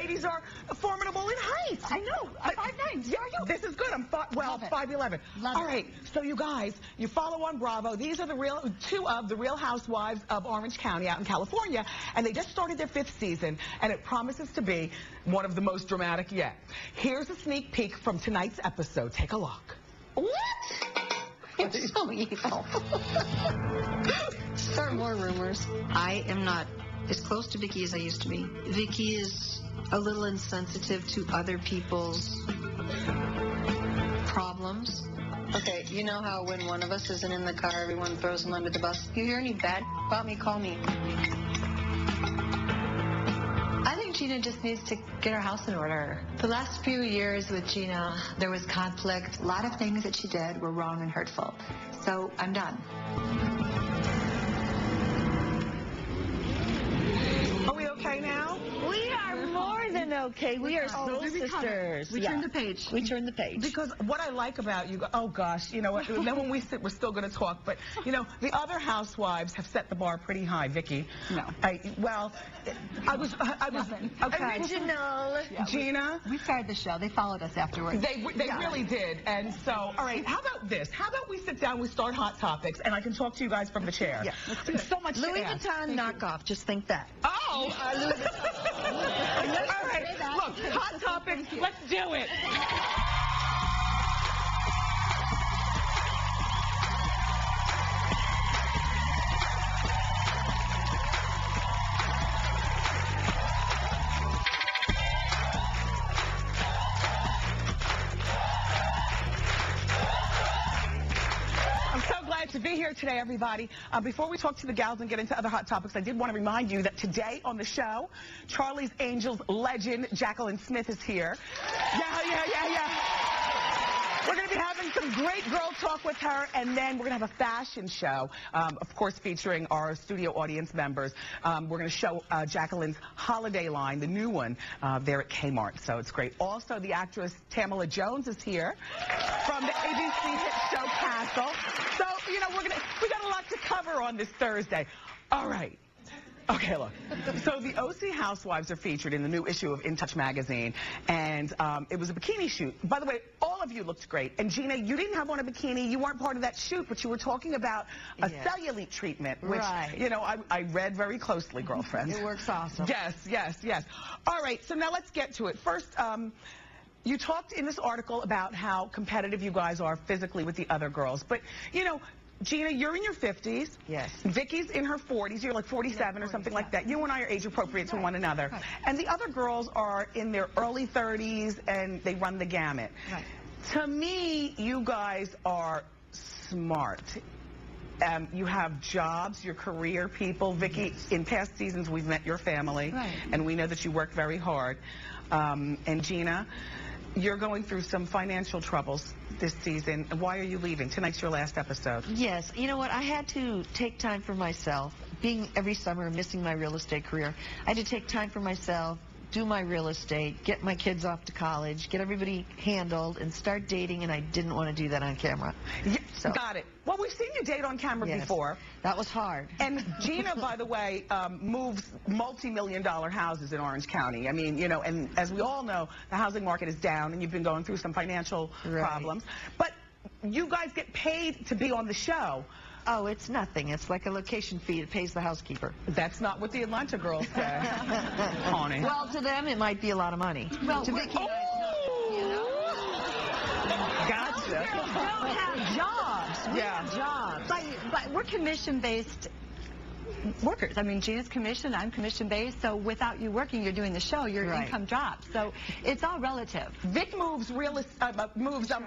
ladies are formidable in height. I know. I'm 5'9". Yeah, this is good. I'm 5'11". All right. So you guys, you follow on Bravo. These are two of the Real Housewives of Orange County out in California, and they just started their 5th season, and it promises to be one of the most dramatic yet. Here's a sneak peek from tonight's episode. Take a look. What? You're so evil. Start more rumors. I am not as close to Vicki as I used to be. Vicki is a little insensitive to other people's problems. Okay, you know how when one of us isn't in the car, everyone throws them under the bus? If you hear any bad about me, call me. I think Jeana just needs to get her house in order. The last few years with Jeana, there was conflict. A lot of things that she did were wrong and hurtful. So I'm done. Are we okay now? We are more than okay. We are soul sisters. We turned the page. We turned the page. Because what I like about you, oh gosh, you know what, then when we sit, we're still going to talk, but, you know, the other housewives have set the bar pretty high. Vicki? No. I was okay. Original. Yeah, Jeana? We started the show. They followed us afterwards. They really did. And so, all right, how about this? How about we sit down, we start Hot Topics, and I can talk to you guys from the chair. Yeah, let's do it. So much Louis to ask. Vuitton knockoff. Just think that. Oh! Louis Vuitton. All right, look, Hot Topics, let's do it. To be here today, everybody. Before we talk to the gals and get into other hot topics, I did want to remind you that today on the show, Charlie's Angels legend Jaclyn Smith is here. Yeah. We're going to be having some great girl talk with her, and then we're going to have a fashion show, of course, featuring our studio audience members. We're going to show Jaclyn's holiday line, the new one, there at K-Mart, so it's great. Also, the actress Tamala Jones is here from the ABC hit show Castle. So, you know, we got a lot to cover on this Thursday. All right. Okay, look. So the OC Housewives are featured in the new issue of In Touch magazine, and it was a bikini shoot. By the way, all of you looked great. And Jeana, you didn't have on a bikini. You weren't part of that shoot, but you were talking about a cellulite treatment, which, you know, I read very closely, girlfriend. It works awesome. Yes. All right, so now let's get to it. First, you talked in this article about how competitive you guys are physically with the other girls, but, you know, Jeana, you're in your 50s. Yes. Vicki's in her 40s. You're like 47 or something like that. You and I are age appropriate to one another. Right. And the other girls are in their early 30s, and they run the gamut. Right. To me, you guys are smart. You have jobs, you're career people. Vicki, in past seasons, we've met your family, and we know that you work very hard. And Jeana, you're going through some financial troubles this season. Why are you leaving? Tonight's your last episode. Yes. You know what? I had to take time for myself. Being every summer, missing my real estate career, I had to take time for myself, do my real estate, get my kids off to college, get everybody handled, and start dating, and I didn't want to do that on camera. So. Got it. Well, we've seen you date on camera before. That was hard. And Jeana, by the way, moves multi-million-dollar houses in Orange County. I mean, you know, and as we all know, the housing market is down, and you've been going through some financial problems. But you guys get paid to be on the show. Oh, it's nothing. It's like a location fee. It pays the housekeeper. That's not what the Atlanta girls say, honey. Well, to them, it might be a lot of money. Well, to Vicki, Gotcha. Girls don't have jobs. We have jobs. But we're commission-based workers. I mean, Jeana's commission, I'm commission-based, so without you working, you're doing the show, your income drops. So it's all relative. Vic moves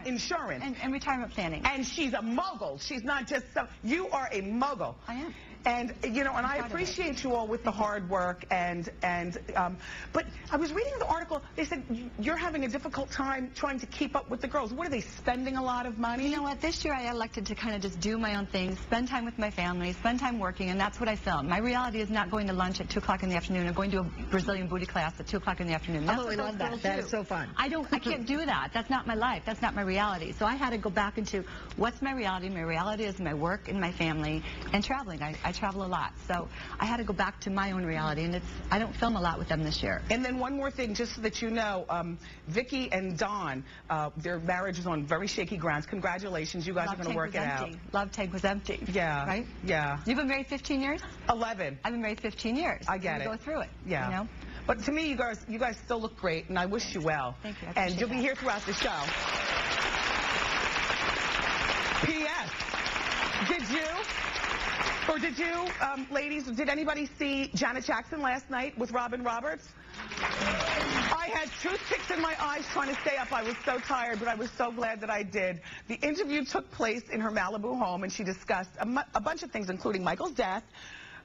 insurance. And retirement planning. And she's a mogul. She's not just some, you are a mogul. I am. And, you know, and I appreciate you all with the hard work, but I was reading the article, they said you're having a difficult time trying to keep up with the girls. What, are they spending a lot of money? You know what, this year I elected to kind of just do my own thing, spend time with my family, spend time working, and that's what I filmed. My reality is not going to lunch at 2 o'clock in the afternoon or going to a Brazilian booty class at 2 o'clock in the afternoon. That's I love that. That is so fun. I can't do that. That's not my life. That's not my reality. So I had to go back into what's my reality. My reality is my work and my family and traveling. I I travel a lot. So I had to go back to my own reality, and I don't film a lot with them this year. And then one more thing, just so that you know, Vicki and Don, their marriage is on very shaky grounds. Congratulations. You guys are going to work it out. Love tank was empty. Yeah. Right? Yeah. You've been married 15 years? 11. I've been married 15 years. I get it. Go through it. Yeah. You know? But to me, you guys still look great, and I wish you well. Thank you. And you'll be here throughout the show. P.S. Did you, ladies, did anybody see Janet Jackson last night with Robin Roberts? I had toothpicks in my eyes trying to stay up. I was so tired, but I was so glad that I did. The interview took place in her Malibu home, and she discussed a bunch of things, including Michael's death,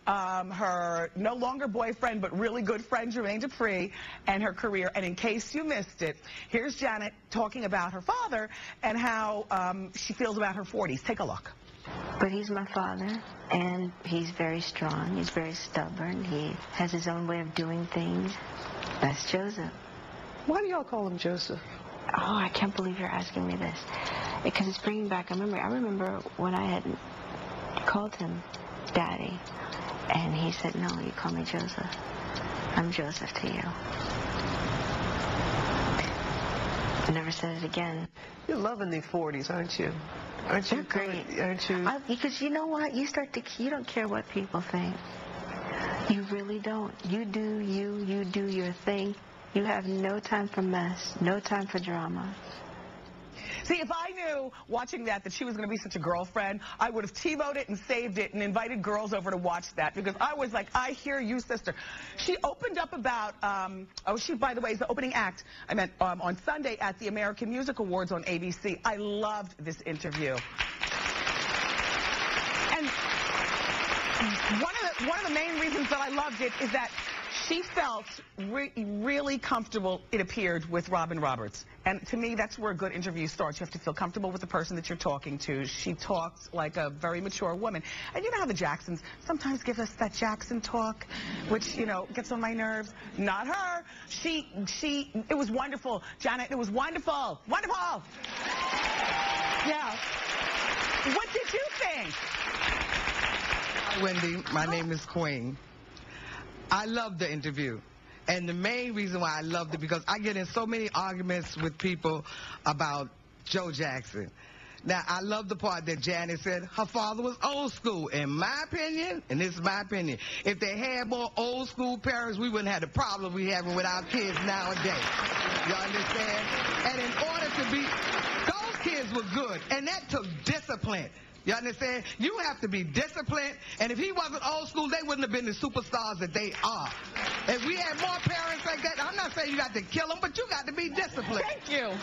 her no longer boyfriend, but really good friend, Jermaine Dupri, and her career. And in case you missed it, here's Janet talking about her father and how she feels about her 40s. Take a look. But he's my father, and he's very strong. He's very stubborn. He has his own way of doing things. That's Joseph. Why do y'all call him Joseph? Oh, I can't believe you're asking me this. Because it's bringing back, I remember when I had called him Daddy, and he said, no, you call me Joseph. I'm Joseph to you. I never said it again. You're loving the 40s, aren't you? Aren't you? They're great. Aren't you? Because you know what? You don't care what people think. You really don't. You do you. You do your thing. You have no time for mess, no time for drama. See, if I knew watching that she was going to be such a girlfriend, I would have TiVo'd it and saved it and invited girls over to watch that, because I was like, I hear you, sister. She opened up about, she, by the way, is the opening act, I meant, on Sunday at the American Music Awards on ABC. I loved this interview. And one of the main reasons that I loved it is that she felt really comfortable, it appeared, with Robin Roberts. And to me, that's where a good interview starts. You have to feel comfortable with the person that you're talking to. She talked like a very mature woman. And you know how the Jacksons sometimes give us that Jackson talk, which, you know, gets on my nerves. Not her. It was wonderful. Janet, it was wonderful. Wonderful. Yeah. What did you think? Hi, Wendy. My name is Queen. I loved the interview. And the main reason why I loved it, because I get in so many arguments with people about Joe Jackson. Now, I love the part that Janet said her father was old school. In my opinion, and this is my opinion, if they had more old school parents, we wouldn't have the problem we having with our kids nowadays. You understand? And in order to be, those kids were good, and that took discipline. You understand? You have to be disciplined, and if he wasn't old school, they wouldn't have been the superstars that they are. If we had more parents like that, I'm not saying you got to kill them, but you got to be disciplined. Thank you.